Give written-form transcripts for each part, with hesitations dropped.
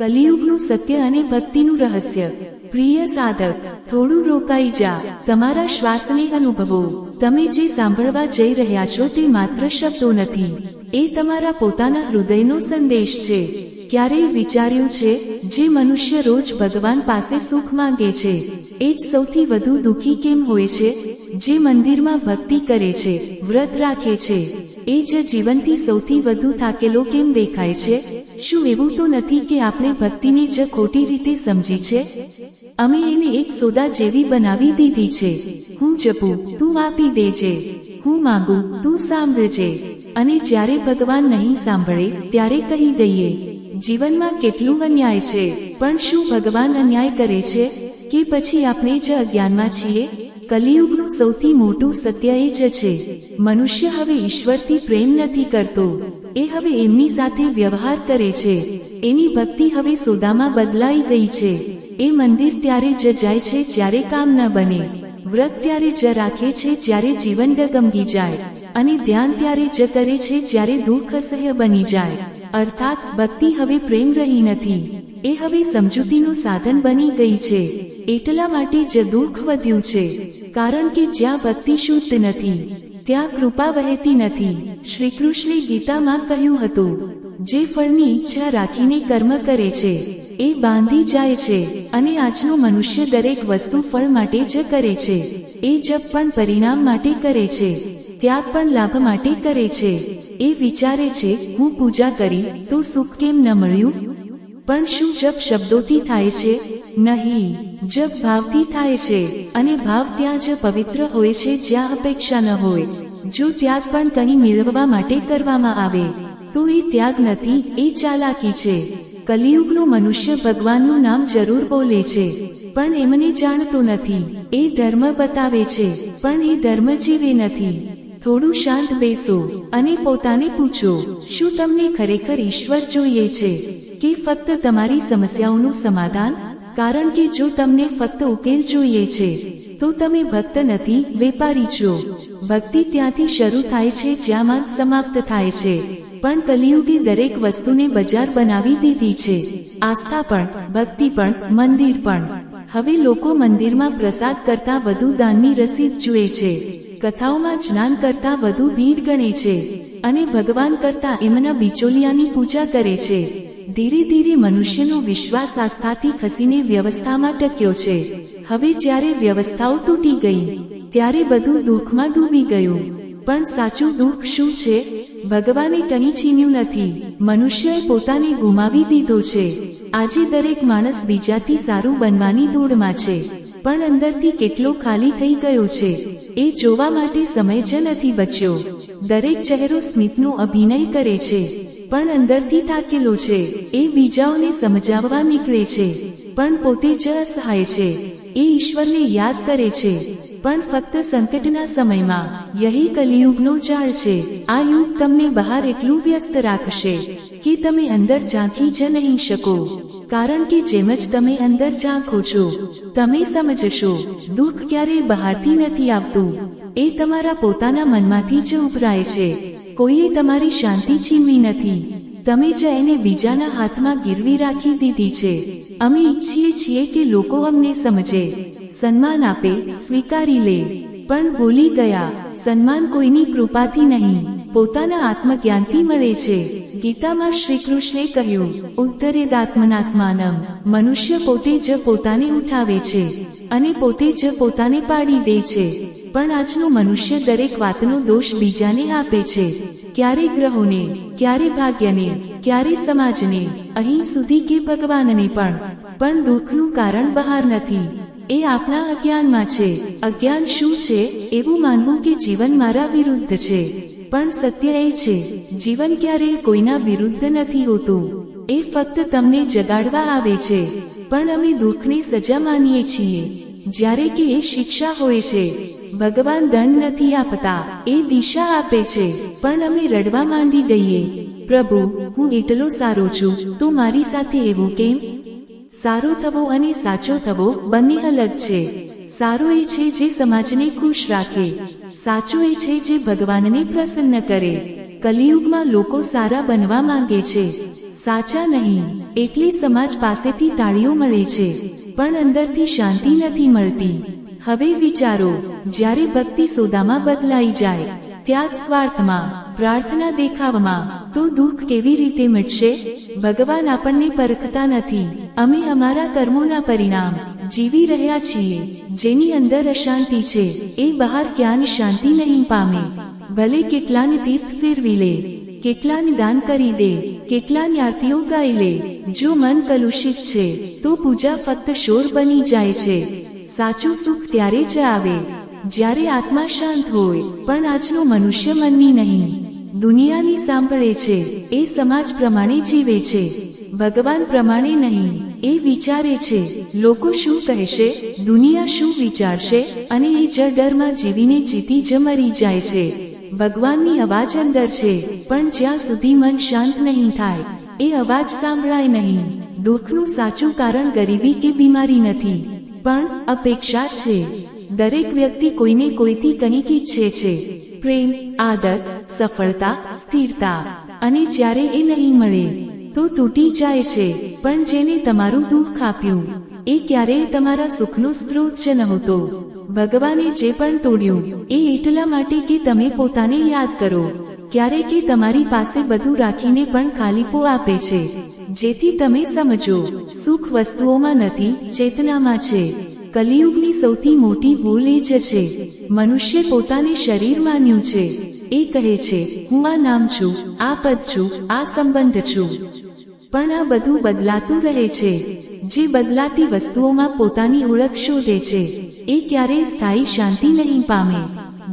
કલિયુગનું સત્ય અને ભક્તિનું રહસ્ય। પ્રિય સાધક, થોડું રોકાઈ જા, તમારા શ્વાસને અનુભવો। તમે જે સાંભળવા જઈ રહ્યા છો તે માત્ર શબ્દો નથી, એ તમારા પોતાના હૃદયનો સંદેશ છે। ક્યારેય વિચાર્યું છે, જે મનુષ્ય રોજ ભગવાન પાસે સુખ માંગે છે, એ જ સૌથી વધુ દુઃખી કેમ હોય છે? જે મંદિરમાં ભક્તિ કરે છે, વ્રત રાખે છે, એ જ જીવનથી સૌથી વધુ થાકેલો કેમ દેખાય છે? શું એવું તો નથી કે આપણે ભક્તિને જ ખોટી રીતે સમજી છે? અમે એને એક સોદા જેવી બનાવી દીધી છે। હું જપું, તું આપી દેજે, હું માંગું, તું સાંભળજે, અને જ્યારે ભગવાન નહીં સાંભળે ત્યારે કહી દઈએ। જીવનમાં કેટલું અન્યાય છે, પણ શું ભગવાન અન્યાય કરે છે, કે પછી આપણે જ અજ્ઞાનમાં છીએ? કલિયુગનું સૌથી મોટું સત્ય એ જ છે, મનુષ્ય હવે ઈશ્વરથી પ્રેમ નથી કરતો, એ હવે એમની સાથે વ્યવહાર કરે છે। એની ભક્તિ હવે સોદામાં બદલાઈ ગઈ છે। એ મંદિર ત્યારે જ જાય છે જ્યારે કામ ન બને, વ્રત ત્યારે જ રાખે છે જ્યારે જીવન ડગમગી જાય, અને ધ્યાન ત્યારે જ કરે છે જ્યારે દુઃખ અસહ્ય બની જાય। અર્થાત ભક્તિ હવે પ્રેમ રહી નથી, એ હવે સમજૂતીનું સાધન બની ગઈ છે। એટલા માટે જ દુઃખ વધ્યું છે, કારણ કે જ્યાં ભક્તિ શુદ્ધ નથી, ત્યાં કૃપા વહેતી નથી। શ્રી કૃષ્ણે ગીતામાં કહ્યું હતું, જે ફળની ઈચ્છા રાખીને કર્મ કરે છે, એ બાંધી જાય છે, અને આજનો મનુષ્ય દરેક વસ્તુ ફળ માટે જ કરે છે। એ જપ પણ પરિણામ માટે કરે છે, ત્યાગ પણ લાભ માટે કરે છે। એ વિચારે છે, હું પૂજા કરી તો સુખ કેમ ન મળ્યું? પણ શું જપ શબ્દોથી થાય છે? નહીં, જપ ભાવથી થાય છે, અને ભાવ ત્યાં જ પવિત્ર હોય છે જ્યાં અપેક્ષા ન હોય। જો ત્યાગ પણ કંઈ મેળવવા માટે કરવામાં આવે તો એ ત્યાગ નથી, એ ચાલાકી છે। કલિયુગનો મનુષ્ય ભગવાનનું નામ જરૂર બોલે છે, પણ એમને જાણતો નથી। એ ધર્મ બતાવે છે, પણ એ ધર્મ જીવે નથી। થોડું શાંત બેસો અને પોતાને પૂછો, શું તમને ખરેખર ઈશ્વર જોઈએ છે, કે ફક્ત તમારી સમસ્યાઓનું સમાધાન? કારણ કે જો તમને ફક્ત ઉકેલ જોઈએ છે, તો તમે ભક્ત નથી, વેપારી છો। ભક્તિ ત્યાંથી શરૂ થાય છે જ્યાં જ સમાપ્ત થાય છે। પણ કલિયુગે દરેક વસ્તુને બજાર બનાવી દીધી છે, આસ્થા પણ, ભક્તિ પણ, મંદિર પણ। હવે લોકો મંદિરમાં પ્રસાદ કરતા વધુ દાનની રસીદ જુએ છે, કથાઓમાં જ્ઞાન કરતા વધુ ભીડ ગણે છે, અને ભગવાન કરતા એમના બિચોલિયાની પૂજા કરે છે। ધીરે ધીરે મનુષ્યનો વિશ્વાસ આસ્થાથી ખસીને વ્યવસ્થામાં ટક્યો છે। હવે જ્યારે વ્યવસ્થાઓ તૂટી ગઈ, ત્યારે બધું દુઃખમાં ડૂબી ગયું। પણ સાચું દુઃખ શું છે? ભગવાને કંઈ છીન્યું નથી, મનુષ્યએ પોતાને ગુમાવી દીધો છે। આજે દરેક માણસ બીજાથી સારું બનવાની દોડમાં છે, પણ અંદરથી કેટલો ખાલી થઈ ગયો છે, એ જોવા માટે સમય જ નથી બચ્યો। દરેક ચહેરો સ્મિતનો અભિનય કરે છે, પણ અંદરથી થાકેલો છે। એ બીજાઓને સમજાવવા નીકળે છે, પણ પોતે જ અસહાય છે। એ ઈશ્વરને યાદ કરે છે, પણ ફક્ત સંકટના સમયમાં। યહી કલિયુગનો જાળ છે। આ યુગ તમને બહાર એટલું વ્યસ્ત રાખશે કે તમે અંદર ઝાંખી જ નહીં શકો, કારણ કે જેમ જ તમે અંદર ઝાંખો છો, તમે સમજશો, દુઃખ ક્યારેય બહારથી નથી આવતું, એ તમારા પોતાના મનમાંથી જ ઉભરાય છે। કોઈએ તમારી શાંતિ છીનવી નથી, તમે જ એને બીજાના હાથમાં ગીરવી રાખી દીધી છે। અમે ઈચ્છીએ છીએ કે લોકો અમને સમજે, સન્માન આપે, સ્વીકારી લે, પણ ભૂલી ગયા, સન્માન કોઈની કૃપાથી નહીં, પોતાના આત્મજ્ઞાનથી મળે છે। ગીતામાં શ્રી કૃષ્ણે કહ્યું, ઉદ્ધરેદાત્મનાત્માનમ, મનુષ્ય પોતે જ પોતાને ઉઠાવે છે, અને પોતે જ પોતાને પાડી દે છે। પણ આજનો મનુષ્ય દરેક વાતનો દોષ બીજાને આપે છે, ક્યારે ગ્રહોને, ક્યારે ભાગ્યને, ક્યારે સમાજને, અહીં સુધી કે ભગવાનને પણ દુઃખનું કારણ બહાર નથી, એ આપના અજ્ઞાનમાં છે। અજ્ઞાન શું છે? એવું માનવું કે જીવન મારા વિરુદ્ધ છે, પણ સત્ય એ છે, જીવન ક્યારેય કોઈના વિરુદ્ધ નથી હોતું, એ ફક્ત તમને જગાડવા આવે છે। પણ અમે દુઃખને સજા માનીએ છીએ, જ્યારે કે એ શિક્ષા હોય છે। ભગવાન દંડ નથી આપતા, એ દિશા આપે છે, પણ અમે રડવા માંડી દઈએ, પ્રભુ, હું એટલો સારો છું, તો મારી સાથે એવું કેમ? સારો થવો અને સાચો થવો બંને અલગ છે। સારો એ છે જે સમાજને ખુશ રાખે, સાચો એ છે જે ભગવાનને પ્રસન્ન કરે। કલિયુગમાં લોકો સારા બનવા માંગે છે, સાચા નહીં, એટલે સમાજ પાસેથી તાળીઓ મળે છે, પણ અંદરથી શાંતિ નથી મળતી. હવે વિચારો, જ્યારે ભક્તિ સોદામાં બદલાઈ જાય, ત્યાગ સ્વાર્થમાં, પ્રાર્થના દેખાવમાં, તો દુઃખ કેવી રીતે મિટશે? ભગવાન આપણને પરખતા નથી, અમે અમારા કર્મોના પરિણામ જીવી રહ્યા છીએ. જેની અંદર અશાંતિ છે, એ બહાર ક્યાંય શાંતિ નહીં પામે. ભલે કેટલાને તીર્થ ફેરવી લે, કેટલાને દાન કરી દે, કેટલાની આરતીઓ ગાઈ લે, જો મન કલુષિત છે તો પૂજા ફક્ત શોર બની જાય છે. સાચું સુખ ત્યારે જ આવે જ્યારે આત્મા શાંત હોય. પણ આજનો મનુષ્ય મનની નહીં, દુનિયાની સાંભળે છે, એ સમાજ પ્રમાણે જીવે છે, ભગવાન પ્રમાણે નહીં. એ વિચારે છે લોકો શું કહેશે, દુનિયા શું વિચારશે, અને એ જ ડરમાં જીવીને જીતી જ મરી જાય છે. ભગવાનની અવાજ અંદર છે, પણ જ્યાં સુધી મન શાંત નહીં થાય, એ અવાજ સાંભળાય નહીં. દુઃખનું સાચું કારણ ગરીબી કે બીમારી નથી, પણ અપેક્ષા છે. દરેક વ્યક્તિ કોઈને કોઈથી કંઈક ઈચ્છે છે, પ્રેમ, આદર, સફળતા, સ્થિરતા, અને જ્યારે એ નહીં મળે તો તૂટી જાય છે. પણ જેને તમારું દુઃખ આપ્યું, એ ક્યારેય તમારા સુખનો સ્ત્રોત જ નહોતો. ભગવાને જે પણ તોડ્યું, એ એટલા માટે કે તમે પોતાને યાદ કરો. ક્યારેક એ તમારી પાસે બધું રાખીને પણ ખાલીપો આપે છે, જેથી તમે સમજો, સુખ વસ્તુઓમાં નથી, ચેતનામાં છે. કલિયુગની સૌથી મોટી ભૂલ એ જ છે, મનુષ્ય પોતાને શરીર માન્યું છે. એ કહે છે, હું આ નામ છું, આ પદ છું, આ સંબંધ છું. પણ આ બધું બદલાતું રહે છે. જે બદલાતી વસ્તુઓમાં પોતાની ઓળખ શોધે છે, એ ક્યારેય સ્થાયી શાંતિ નહીં પામે.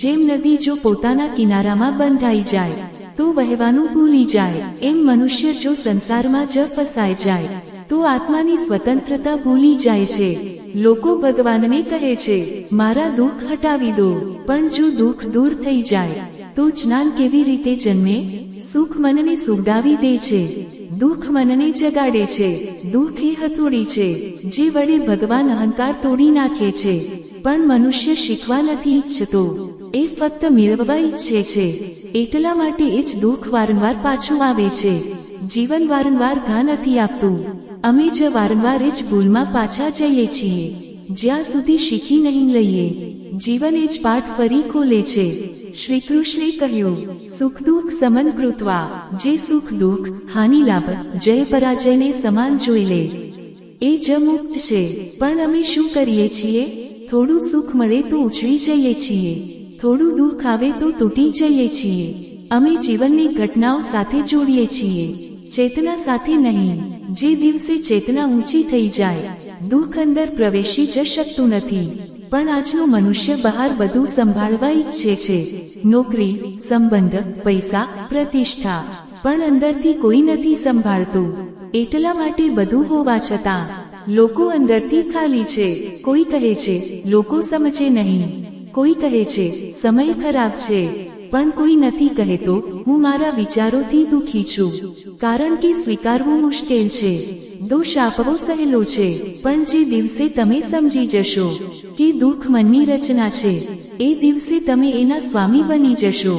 જેમ નદી જો પોતાના કિનારામાં બંધાઈ જાય તો વહેવાનું ભૂલી જાય, એમ મનુષ્ય જો સંસારમાં જ ફસાઈ જાય તો આત્માની સ્વતંત્રતા ભૂલી જાય છે. લોકો ભગવાનને કહે છે, મારા દુઃખ હટાવી દો, પણ જો દુઃખ દૂર થઈ જાય તો જ્ઞાન કેવી રીતે જન્મે? સુખ મનને સુગડાવી દે છે, દુઃખ મનને જગાડે છે. દુઃખ એ હથોડી છે, જે વડે ભગવાન અહંકાર તોડી નાખે છે. પણ મનુષ્ય શીખવા નથી ઈચ્છતો, એ ફક્ત મેળવવા ઈચ્છે છે. એટલા માટે એ જ દુઃખ વારંવાર પાછું આવે છે. જીવન વારંવાર ઘા નથી આપતું, અમે જ વારંવાર એ જ ભૂલમાં પાછા જઈએ છીએ. જ્યાં સુધી શીખી નહીં લઈએ, જીવન એ જ પાઠ ફરી ખોલે છે. શ્રી કૃષ્ણે કહ્યું, સુખ દુઃખ સમન કૃત્વા, જે સુખ દુઃખ, હાનિ લાભ, જય પરાજયને સમાન જોઈ લે, એ જ મુક્ત છે. પણ અમે શું કરીએ છીએ? થોડું સુખ મળે તો ઉછળી જઈએ છીએ, થોડું દુઃખ આવે તો તૂટી જઈએ છીએ. અમે જીવનની ઘટનાઓ સાથે જોડીએ છીએ, ચેતના સાથે નહીં. જે દિવસે ચેતના ઊંચી થઈ જાય, દુઃખ અંદર પ્રવેશી જ શકતું નથી. પણ આજનો મનુષ્ય બહાર બધું સંભાળવા ઈચ્છે છે, નોકરી, સંબંધ, પૈસા, પ્રતિષ્ઠા, પણ અંદરથી કોઈ નથી સંભાળતું. એટલા માટે બધું હોવા છતાં લોકો અંદરથી ખાલી છે. કોઈ કહે છે, લોકો સમજે નહીં, કોઈ કહે છે, સમય ખરાબ છે, પણ કોઈ નથી કહેતો, હું મારા વિચારોથી દુઃખી છું. કારણ કે સ્વીકારવું મુશ્કેલ છે. દોષ આપવો સહેલો છે, પણ જે દિવસે તમે સમજી જશો કે દુઃખ મનની રચના છે, એ દિવસે તમે એના સ્વામી બની જશો.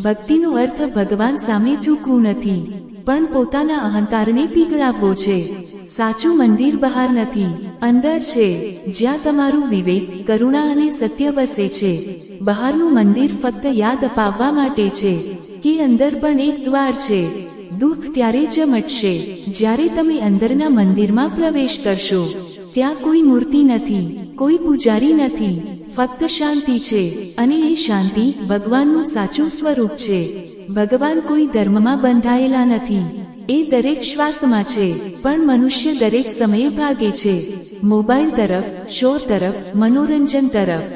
ભક્તિનો અર્થ ભગવાન સામે ઝૂકવું નથી, પણ પોતાના અહંકારને પીગળાવવો છે. સાચું મંદિર બહાર નથી, અંદર છે, જ્યાં તમારું વિવેક, કરુણા અને સત્ય વસે છે. બહારનું મંદિર ફક્ત યાદ અપાવવા માટે છે કે અંદર પણ એક દ્વાર છે. દુઃખ ત્યારે જ મટશે જ્યારે તમે અંદરના મંદિરમાં પ્રવેશ કરશો. ત્યાં કોઈ મૂર્તિ નથી, કોઈ પૂજારી નથી, ફક્ત શાંતિ છે. અને એ શાંતિ ભગવાનનું સાચું સ્વરૂપ છે. ભગવાન કોઈ ધર્મમાં બંધાયેલા નથી, એ દરેક શ્વાસમાં છે. પણ મનુષ્ય દરેક સમયે ભાગે છે, મોબાઈલ તરફ, શો તરફ, મનોરંજન તરફ.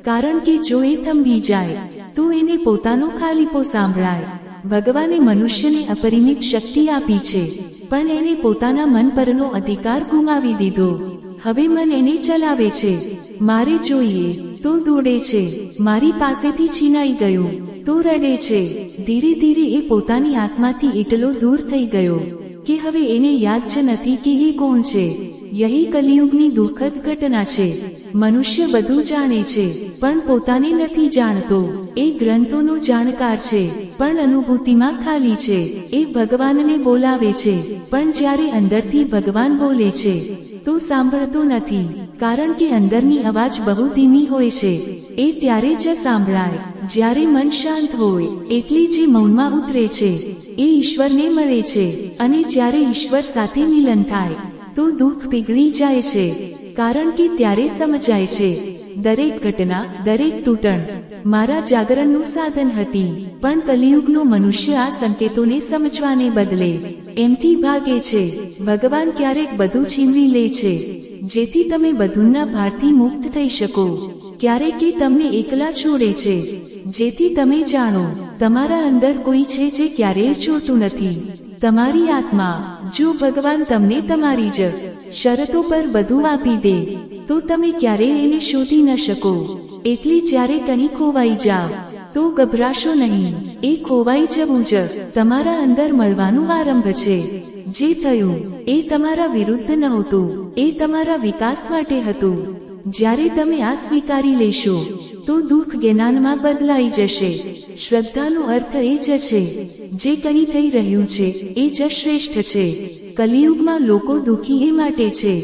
કારણ કે જો એ થંભી જાય તો એને પોતાનો ખાલીપો સાંભળાય. ભગવાને મનુષ્યને અપરિમિત શક્તિ આપી છે, પણ એણે પોતાના મન પરનો અધિકાર ગુમાવી દીધો. હવે મન એને ચલાવે છે. મારે જોઈએ તો દોડે છે, મારી પાસેથી છીનાઈ ગયું તો રડે છે. ધીરે ધીરે એ પોતાની આત્માથી એટલો દૂર થઈ ગયો કે હવે એને યાદ જ નથી કે એ કોણ છે। યહી કલિયુગની દુઃખદ ઘટના છે। મનુષ્ય બધું જાણે છે પણ પોતાને નથી જાણતો। એ ગ્રંથોનો જાણકાર છે પણ અનુભૂતિમાં ખાલી છે। એ ભગવાનને બોલાવે છે પણ જ્યારે અંદરથી ભગવાન બોલે છે તો સાંભળતો નથી, કારણ કે અંદરની અવાજ બહુ ધીમી હોય છે। એ ત્યારે જ સાંભળાય જ્યારે મન શાંત હોય, એટલે જે મૌનમાં ઉતરે છે એ ઈશ્વરને મળે છે। અને જ્યારે ઈશ્વર સાથે મિલન થાય તો દુઃખ પીગળી જાય છે, કારણ કે ત્યારે સમજાય છે દરેક ઘટના, દરેક તૂટણ મારા જાગરણનું સાધન હતી। પણ કલિયુગનો મનુષ્ય આ સંકેતોને સમજવાને બદલે એમથી ભાગે છે। ભગવાન ક્યારેક બધું છીનવી લે છે જેથી તમે બંધનના ભારથી મુક્ત થઈ શકો। ક્યારેક એ તમને એકલા છોડે છે જેથી તમે જાણો તમારા અંદર કોઈ છે જે ક્યારેય છોડતું નથી, તમારી આત્મા। જો ભગવાન તમને તમારી જ શરતો પર બધું આપી દે તો તમે ક્યારેય એને શોધી ન શકો। એટલે જ્યારે કંઈ ખોવાઈ જાવ તો ગભરાશો નહીં। એ ખોવાઈ જવું જ તમારા અંદર મળવાનું આરંભ છે। જે થયું એ તમારા વિરુદ્ધ નહોતું, એ તમારા વિકાસ માટે હતું। જ્યારે તમે આ સ્વીકારી લેશો તો દુઃખ જ્ઞાનમાં બદલાઈ જશે। શ્રદ્ધાનો અર્થ એ જ છે જે કંઈ થઈ રહ્યું છે એ જ શ્રેષ્ઠ છે। કલિયુગમાં લોકો દુઃખી એ માટે છે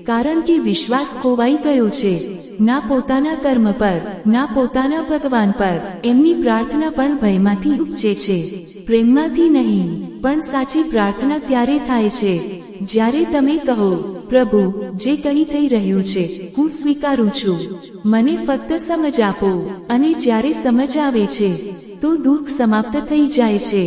કારણ કે વિશ્વાસ ખોવાઈ ગયો છે, ના પોતાના કર્મ પર, ના પોતાના ભગવાન પર। એમની પ્રાર્થના પણ ભયમાંથી ઉપજે છે, પ્રેમમાંથી નહીં। પણ સાચી પ્રાર્થના ત્યારે થાય છે જ્યારે તમે કહો, પ્રભુ, જે કંઈ થઈ રહ્યું છે હું સ્વીકારું છું, મને ફક્ત સમજ આપો। અને જ્યારે સમજ આવે છે તો દુઃખ સમાપ્ત થઈ જાય છે,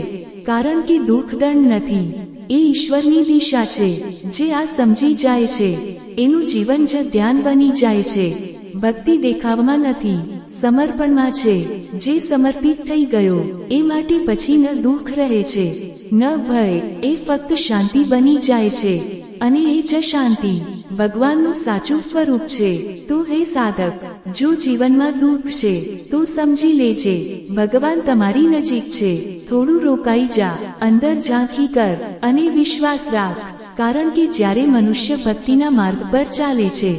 કારણ કે દુઃખ દંડ નથી, એ ઈશ્વરની દિશા છે। જે આ સમજી જાય છે એનું જીવન જ ધ્યાન બની જાય છે। ભક્તિ દેખાવમાં નથી, સમર્પણમાં છે। જે સમર્પિત થઈ ગયો એ માટે પછી ન દુઃખ રહે છે ન ભય, એ ફક્ત શાંતિ બની જાય છે। અને એ જ શાંતિ ભગવાનનું સાચું સ્વરૂપ છે। તો હે સાધક, જો જીવનમાં દુઃખ છે તો સમજી લેજે ભગવાન તમારી નજીક છે। થોડું રોકાઈ જા, અંદર ઝાંખી કર અને વિશ્વાસ રાખ, કારણ કે જ્યારે મનુષ્ય ભક્તિના માર્ગ પર ચાલે છે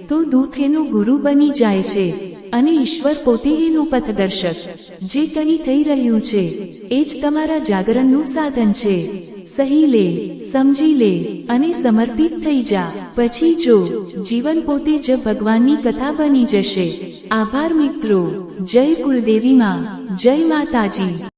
તો દુઃખ એનો ગુરુ બની જાય છે અને ઈશ્વર પોતે એનું પથદર્શક। જે કંઈ થઈ રહ્યું છે એ જ તમારા જાગરણનું સાધન છે। સહી લે, સમજી લે અને સમર્પિત થઈ જા, પછી જો જીવન પોતે જ ભગવાનની કથા બની જશે। આભાર મિત્રો। જય કુલદેવી માં, જય માતાજી।